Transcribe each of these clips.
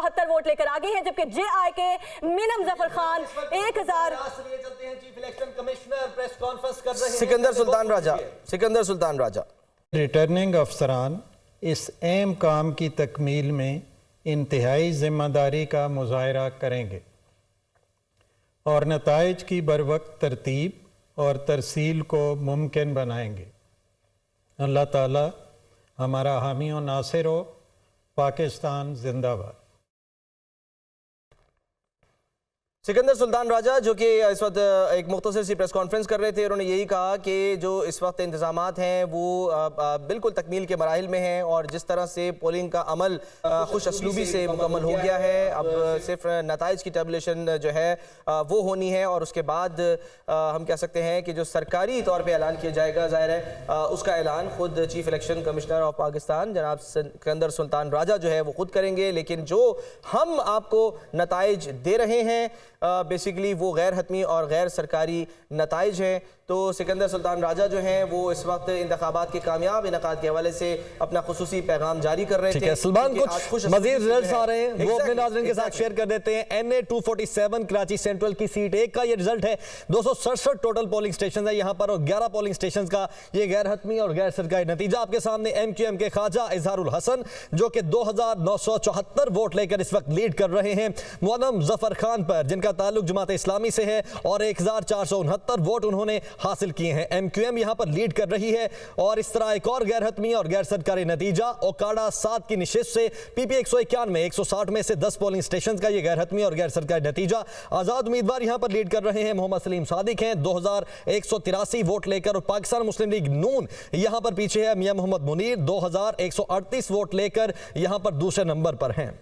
74 vote लेकर आगे हैं, जबकि JI के मीनम जफर खान 1000। सिकंदर सुल्तान राजा। रिटर्निंग अफसरान इस अहम काम की तकमील में इंतहाई जिम्मेदारी का मुजाहरा करेंगे और नताइज की बरवक्त तरतीब और तरसील को मुमकिन बनाएंगे। अल्लाह ताला हमारा हामी और नासिर हो। पाकिस्तान जिंदाबाद। सिकंदर सुल्तान राजा जो कि इस वक्त एक मुख्तसर सी प्रेस कॉन्फ्रेंस कर रहे थे, उन्होंने यही कहा कि जो इस वक्त इंतजामात हैं वो बिल्कुल तकमील के मराहिल में हैं और जिस तरह से पोलिंग का अमल खुश असलूबी से मुकम्मल हो गया है, अब सिर्फ नताइज की टेबुलेशन जो है वो होनी है और उसके बाद हम कह सकते हैं कि जो सरकारी तौर पर ऐलान किया जाएगा, ज़ाहिर है उसका ऐलान खुद chief election commissioner of Pakistan जनाब सिकंदर सुल्तान राजा जो है वो खुद करेंगे। लेकिन जो हम आपको नताइज दे रहे हैं बेसिकली वो गैर हतमी और गैर सरकारी नताइज हैं। तो सिकंदर सुल्तान राजा जो हैं वो इस वक्त इंतखाबात के कामयाब इनकाद के हवाले से अपना खुसूसी पैगाम जारी कर रहे थे। सलमान, कुछ मजीद रिजल्ट्स आ रहे हैं वो अपने नाज़रीन के साथ शेयर कर देते हैं। NA 247 कराची सेंट्रल की सीट 1 का ये रिजल्ट है। 267 टोटल पोलिंग स्टेशन है यहाँ पर और 11 पोलिंग स्टेशन का ये गैर हतमी और गैर सरकारी नतीजा आपके सामने। MQM के ख्वाजा इजहारुल हसन जो कि 2974 वोट लेकर इस वक्त लीड कर रहे हैं मुअज्जम जफर खान पर, जिनका ताल्लुक जमात इस्लामी से है और 1469 वोट उन्होंने हासिल किए हैं। MQM यहां पर लीड कर रही है और इस तरह एक और गैर हतमी और गैर सरकारी नतीजा ओकाड़ा 7 की निशिस्त से PP 191 160 में से 10 पोलिंग स्टेशन का ये गैर हतमी और गैर सरकारी नतीजा। आजाद उम्मीदवार यहां पर लीड कर रहे हैं, मोहम्मद सलीम सादिक हैं 2183 वोट लेकर और पाकिस्तान मुस्लिम लीग नून यहां पर पीछे है। मियां मोहम्मद मुनीर 2138 वोट लेकर यहां पर दूसरे नंबर पर हैं।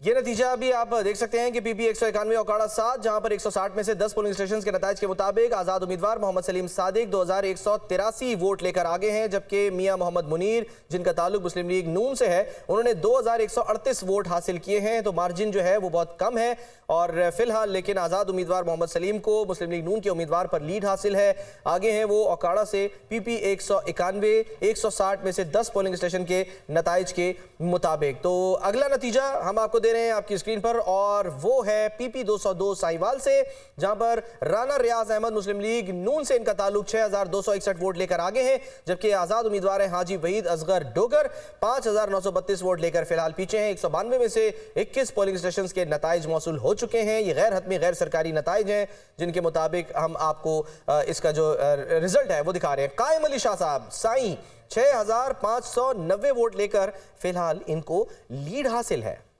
ये नतीजा अभी आप देख सकते हैं कि PP 191 ओकाड़ा 7 जहां पर 160 में से 10 पोलिंग स्टेशन के नताइज के मुताबिक आज़ाद उम्मीदवार मोहम्मद सलीम सादिक 2183 वोट लेकर आगे हैं, जबकि मियां मोहम्मद मुनीर जिनका ताल्लुक मुस्लिम लीग नून से है उन्होंने 2138 वोट हासिल किए हैं। तो मार्जिन जो है वो बहुत कम है और फिलहाल लेकिन आज़ाद उम्मीदवार मोहम्मद सलीम को मुस्लिम लीग नून के उम्मीदवार पर लीड हासिल है। आगे हैं वो ओकाड़ा से PP 191 160 में से 10 पोलिंग स्टेशन के नताइज के मुताबिक। तो अगला नतीजा हम आपको दे रहे हैं आपकी स्क्रीन पर और वो है PP 202 साहिवाल से, जहां पर राना रियाज अहमद मुस्लिम लीग नून से इनका ताल्लुक 6261 वोट लेकर आगे हैं, जबकि आजाद उम्मीदवार हैं हाजी वहीद असगर डोगर 5932 वोट लेकर फिलहाल पीछे हैं। 192 में से 21 पोलिंग स्टेशन के नताइज मौसूल हो चुके हैं। ये गैर हतमी गैर सरकारी नताइज हैं जिनके मुताबिक हम आपको इसका जो रिजल्ट है वो दिखा रहे हैं। कायम अली शाह साहब साईं 6590 वोट लेकर फिलहाल इनको लीड हासिल है।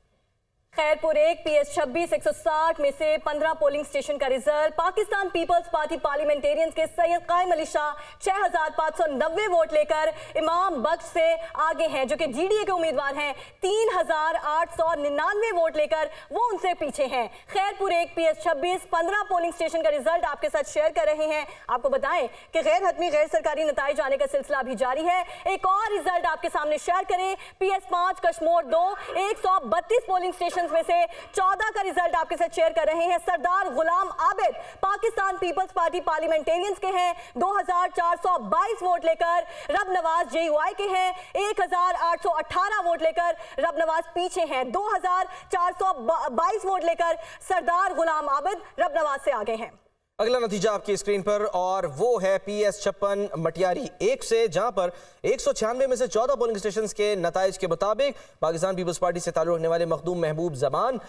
खैरपुर 1 PS 26 160 में से 15 पोलिंग स्टेशन का result. Pakistan Peoples Party Parliamentarians के सैयद कायम अली शाह 6590 वोट लेकर इमाम बख्श से आगे हैं, जो कि GDA के उम्मीदवार हैं 3899 वोट लेकर वो उनसे पीछे हैं। खैरपुर 1 PS 26 15 पोलिंग स्टेशन का रिजल्ट आपके साथ शेयर कर रहे हैं। आपको बताएं कि गैर हतमी गैर सरकारी नताइज आने का सिलसिला अभी जारी है। एक और रिजल्ट आपके सामने शेयर करें। PS 5 कश्मोर 2 132 पोलिंग स्टेशन में से 14 का रिजल्ट आपके साथ शेयर कर रहे हैं। Sardar Ghulam Abid Pakistan Peoples Party Parliamentarians के हैं 2422 वोट लेकर। रब नवाज JUI के हैं 1818 वोट लेकर रब नवाज पीछे हैं। 2422 वोट लेकर सरदार गुलाम आबिद रब नवाज से आगे हैं। अगला नतीजा आपकी स्क्रीन पर और वो है PS 56 मटियारी 1 से, जहां पर 196 में से 14 पोलिंग स्टेशन के नताइज के मुताबिक पाकिस्तान पीपल्स पार्टी से ताल्लुक रखने वाले मखदूम महबूब जमान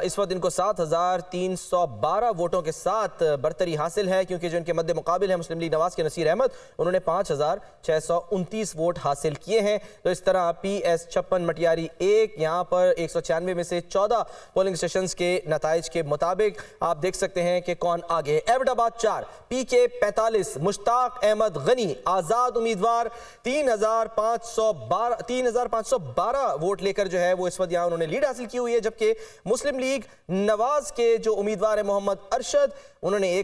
इस वक्त इनको 7312 वोटों के साथ बरतरी हासिल है, क्योंकि जो इनके मद्दे मुकाबिल है मुस्लिम लीग नवाज के नसीर अहमद, उन्होंने 5629 वोट हासिल किए हैं। तो इस तरह PS 56 मटियारी 1 यहाँ पर 196 में से 14 पोलिंग स्टेशन के नताइज के मुताबिक आप देख सकते हैं कि कौन आगे। एबटाबाद 4 PK 45 मुश्ताक अहमद गनी आजाद उम्मीदवार 3512 वोट लेकर जो है वो इस वक्त यहाँ उन्होंने लीड हासिल की हुई है, जबकि मुस्लिम लीग नवाज के जो उम्मीदवार है मोहम्मद अरशद उन्होंने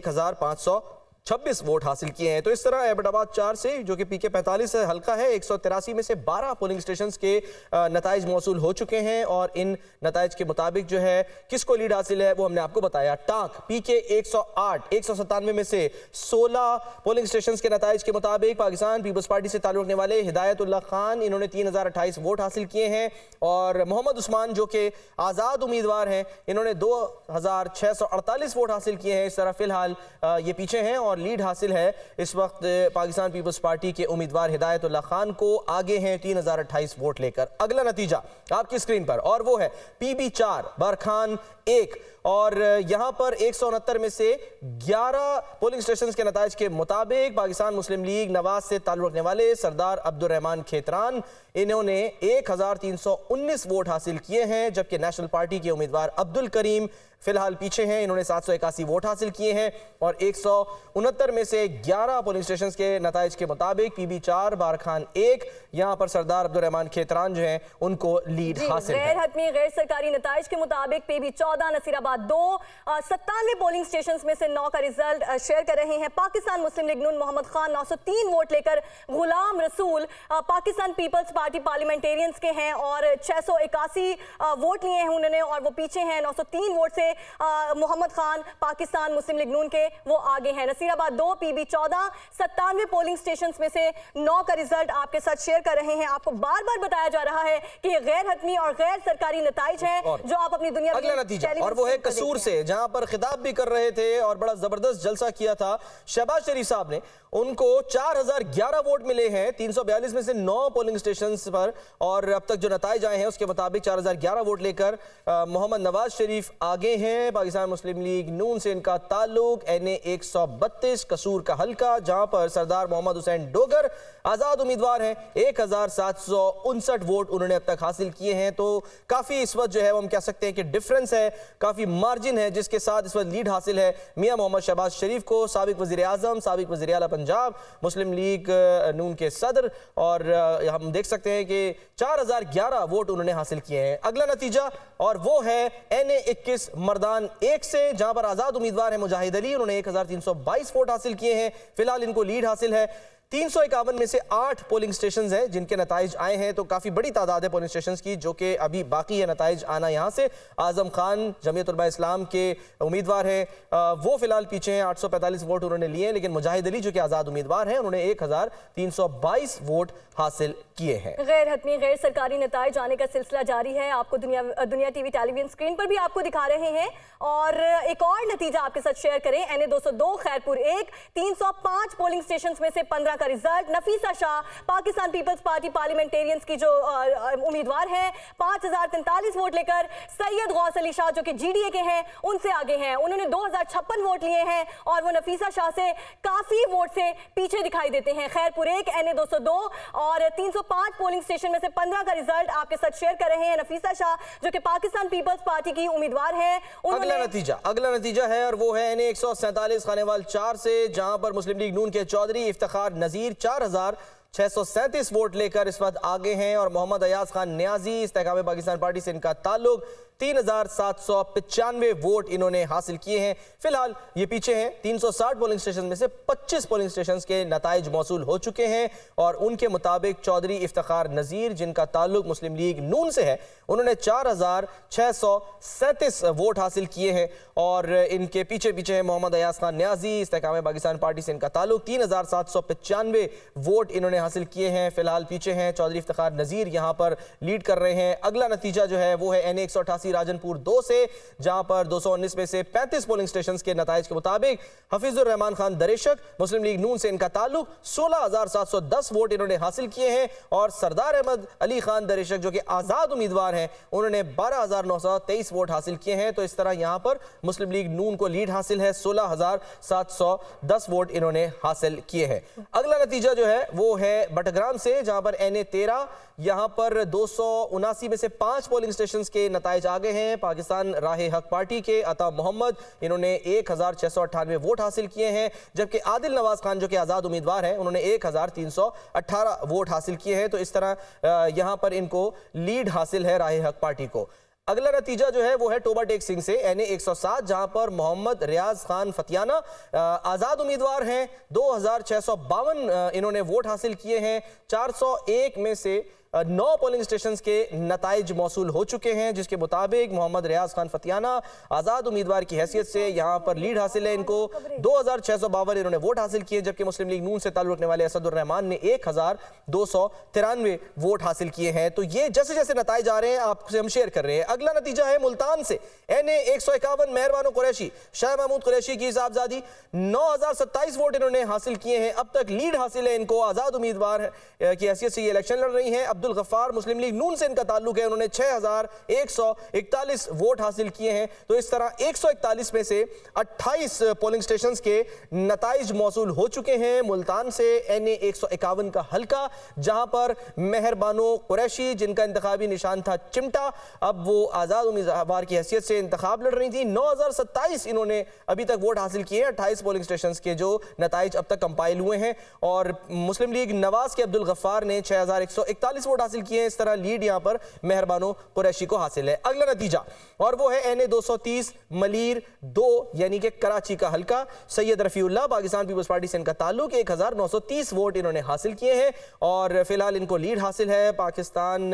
26 वोट हासिल किए हैं। तो इस तरह एबटाबाद 4 से जो कि पीके 45 हल्का है 183 में से 12 पोलिंग स्टेशंस के नताइज मौसूल हो चुके हैं और इन नताइज के मुताबिक जो है किसको लीड हासिल है वो हमने आपको बताया। टांक पीके 108 197 में से 16 पोलिंग स्टेशंस के नताइज के मुताबिक पाकिस्तान पीपल्स पार्टी से ताल्लुक रखने वाले हिदायतुल्लाह खान इन्होंने 3028 वोट हासिल किए हैं और मोहम्मद उस्मान जो कि आज़ाद उम्मीदवार हैं इन्होंने 2648 वोट हासिल किए हैं। इस तरह फिलहाल ये पीछे हैं और लीड हासिल है इस वक्त पाकिस्तान पीपल्स पार्टी के उम्मीदवार हिदायतुल्लाह खान को, आगे हैं 3028 वोट लेकर। अगला नतीजा आपकी स्क्रीन पर और वो है पीबी 4 बरखान 1 और यहां पर 169 में से 11 पोलिंग स्टेशंस के नताइज के मुताबिक पाकिस्तान मुस्लिम लीग नवाज से ताल्लुक रखने वाले सरदार अब्दुल रहमान खेतरान इन्होंने 1319 वोट हासिल किए हैं, जबकि नेशनल पार्टी के उम्मीदवार अब्दुल करीम फिलहाल पीछे हैं, इन्होंने 781 वोट हासिल किए हैं और 169 में से 11 पोलिंग स्टेशंस के नताइज के मुताबिक पीबी 4 बारखान 1 यहां पर सरदार अब्दुल रहमान खेतरान जो हैं उनको लीड हासिल है। गैर हतमी गैर सरकारी नताइज के मुताबिक पीबी 14 नसीराबाद 2 97 पोलिंग स्टेशंस में से 9 का रिजल्ट शेयर कर रहे हैं। पाकिस्तान मुस्लिम लीग नून मोहम्मद खान 903 वोट लेकर, Ghulam Rasool Pakistan Peoples Party Parliamentarians के हैं और 681 वोट लिए हैं उन्होंने और वो पीछे हैं 903 वोट से। मोहम्मद खान पाकिस्तान मुस्लिम लीग नून के वो आगे हैं। नसीराबाद 2 पीबी 14 97 पोलिंग स्टेशंस में से 9 का रिजल्ट आपके साथ शेयर कर रहे हैं। आपको बार बार बताया जा रहा है कि ये गैर हतमी और गैर सरकारी नताइज हैं जो आप अपनी दुनिया अगला नतीजा और वो है कसूर से, जहां पर खिताब भी कर रहे थे और बड़ा जबरदस्त जलसा किया था शहबाज शरीफ साहब ने। उनको 4011 वोट मिले हैं 342 में से 9 पोलिंग स्टेशंस पर और अब तक जो नताइज आए हैं उसके मुताबिक 4011 वोट लेकर मोहम्मद नवाज शरीफ आगे हैं। पाकिस्तान मुस्लिम लीग नून से इनका ताल्लुक, NA 132 कसूर का हल्का, जहां पर सरदार मोहम्मद हुसैन डोगर आजाद उम्मीदवार हैं, 1759 वोट उन्होंने अब तक हासिल किए हैं। तो काफी इस वक्त जो है वो हम कह सकते हैं कि डिफरेंस है, काफी मार्जिन है जिसके साथ इस वक्त लीड हासिल है मियां मोहम्मद शहबाज शरीफ को, साबिक वजीर आजम, साबिक वजीर आला पंजाब, मुस्लिम लीग नून के सदर, और हम देख सकते हैं कि 4011 वोट उन्होंने हासिल किए हैं। अगला नतीजा और वो है NA 21 मर्दान 1 से, जहां पर आजाद उम्मीदवार है मुजाहिद अली, उन्होंने 1322 वोट हासिल किए हैं। फिलहाल इनको लीड हासिल है। 351 में से 8 पोलिंग स्टेशंस हैं जिनके नताइज आए हैं, तो काफी बड़ी तादाद है पोलिंग स्टेशंस की जो कि अभी बाकी है नताइज आना। यहां से आजम खान जमीयत उलमा इस्लाम के उम्मीदवार हैं, वो फिलहाल पीछे हैं, 845 वोट उन्होंने लिए, लेकिन मुजाहिद अली जो कि आजाद उम्मीदवार हैं उन्होंने 1322 वोट हासिल किए हैं। गैर हतमी गैर सरकारी नताइज आने का सिलसिला जारी है, आपको दुनिया टीवी टेलीविजन स्क्रीन पर भी आपको दिखा रहे हैं। और एक और नतीजा आपके साथ शेयर करें, NA 202 खैरपुर 1 305 पोलिंग स्टेशंस में से 15 का result. Nafisa Shah Pakistan Peoples Party Parliamentarians की जो उम्मीदवार है 5043 वोट लेकर, सैयद गौस अली शाह जो कि GDA के हैं उनसे आगे हैं, उन्होंने 2056 वोट लिए हैं और वो नफीसा शाह से काफी वोट से पीछे दिखाई देते हैं। खैरपुर 1 NA 202 और 305 पोलिंग स्टेशन में से 15 का रिजल्ट आपके साथ शेयर कर रहे हैं। नफीसा शाह जो कि पाकिस्तान पीपल्स पार्टी की उम्मीदवार है। अगला नतीजा है और वो है NA 147 खानेवाल 4 से, जहां पर मुस्लिम लीग नून के चौधरी इफ्तिखार नजीर 4637 वोट लेकर इस वक्त आगे हैं और मोहम्मद अयाज खान न्याजी इस्तेहकाम पाकिस्तान पार्टी से इनका ताल्लुक, 3795 वोट इन्होंने हासिल किए हैं। फिलहाल ये पीछे हैं। 360 पोलिंग स्टेशन में से 25 पोलिंग स्टेशन के नताइज मौसूल हो चुके हैं और उनके मुताबिक चौधरी इफ्तिखार नजीर जिनका ताल्लुक मुस्लिम लीग नून से है उन्होंने 4637 वोट हासिल किए हैं और इनके पीछे है मोहम्मद अयाज खान न्याजी इस्तेहकाम पाकिस्तान पार्टी से इनका ताल्लुक, 3795 वोट इन्होंने हासिल किए हैं। फिलहाल पीछे हैं चौधरी इफ्तिखार नजीर, यहां पर लीड कर रहे हैं। अगला नतीजा जो है वो है NA 188 राजनपुर 2 से, जहां पर 219 में से 35 पोलिंग स्टेशंस के नताइज के मुताबिक हफीजुर रहमान खान दरेशक मुस्लिम लीग नून से इनका ताल्लुक, 16710 वोट इन्होंने हासिल किए हैं और सरदार अहमद अली खान दरेशक जो कि आजाद उम्मीदवार हैं उन्होंने 12923 वोट हासिल किए हैं। तो इस तरह यहां पर मुस्लिम लीग नून को लीड हासिल है, 16710 वोट इन्होंने हासिल किए हैं। अगला नतीजा जो है वो है बटग्राम से, जहां पर NA 13 यहां पर 279 में से 5 पोलिंग स्टेशंस के नताइज आगे हैं। पाकिस्तान राहे हक पार्टी के अता मोहम्मद इन्होंने 1698 वोट हासिल किए हैं, जबकि आदिल नवाज खान जो कि आजाद उम्मीदवार हैं उन्होंने 1318 वोट हासिल किए हैं। तो इस तरह यहां पर इनको लीड हासिल है राहे हक पार्टी को। अगला नतीजा जो है वो है टोबा टेक सिंह से NA 107, जहां पर मोहम्मद रियाज खान फतियाना आजाद उम्मीदवार हैं। 2652 इन्होंने वोट हासिल किए हैं। 401 में से 9 पोलिंग स्टेशंस के नताइज मौसूल हो चुके हैं, जिसके मुताबिक मोहम्मद रियाज खान फतियाना आजाद उम्मीदवार की हैसियत से यहां पर लीड हासिल है इनको। 2652 इन्होंने वोट हासिल किए, जबकि मुस्लिम लीग नून से ताल्लुक रखने वाले असदुर रहमान ने 1293 वोट हासिल किए हैं। तो ये जैसे जैसे नताइज आ रहे हैं आपसे हम शेयर कर रहे हैं। अगला नतीजा है मुल्तान से NA 151 मेहरबानो कुरैशी, शाह महमूद कुरैशी की साहबजादी, 9027 वोट इन्होंने हासिल किए हैं। अब तक लीड हासिल है इनको, आजाद उम्मीदवार की हैसियत से ये इलेक्शन लड़ रही हैं। अब्दुल गफ्फार मुस्लिम लीग नून से इनका ताल्लुक है, उन्होंने 6141 वोट हासिल किए हैं। तो इस तरह 141 में से 28 पोलिंग स्टेशंस के नताइज मौसूल हो चुके हैं। मुल्तान से NA 151 का हल्का, जहां पर मेहरबानो कुरैशी जिनका इंतखाबी निशान था चिमटा, अब वो आजाद उम्मीदवार की हैसियत से इंतखाब लड़ रही थी। 9027 इन्होंने अभी तक वोट हासिल किए हैं। 28 पोलिंग स्टेशंस के जो नताइज अब तक कंपाइल हुए हैं, और मुस्लिम लीग नवाज के अब्दुल गफ्फार ने 6141 वोट हासिल किए हैं। इस तरह लीड यहां पर मेहरबानो कुरैशी को हासिल है। अगला नतीजा और वो है NA 230 मलीर 2 यानी कि कराची का हल्का, सैयद रफीउल्लाह पाकिस्तान पीपल्स पार्टी से इनका ताल्लुक, 1930 वोट इन्होंने हासिल किए हैं, और फिलहाल इनको लीड हासिल है पाकिस्तान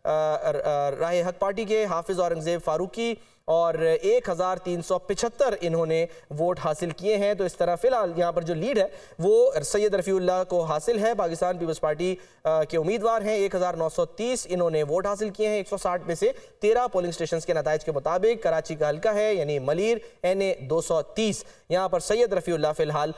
राह हक पार्टी के हाफिज औरंगजेब फारूकी, और 1375 इन्होंने वोट हासिल किए हैं। तो इस तरह फिलहाल यहाँ पर जो लीड है वो सैयद रफीउल्लाह को हासिल है, पाकिस्तान पीपल्स पार्टी के उम्मीदवार हैं। 1930 इन्होंने वोट हासिल किए हैं। 160 में से 13 पोलिंग स्टेशंस के नताइज के मुताबिक कराची का हल्का है यानी मलीर NA 230, यहाँ पर सैयद रफीउल्लाह फिलहाल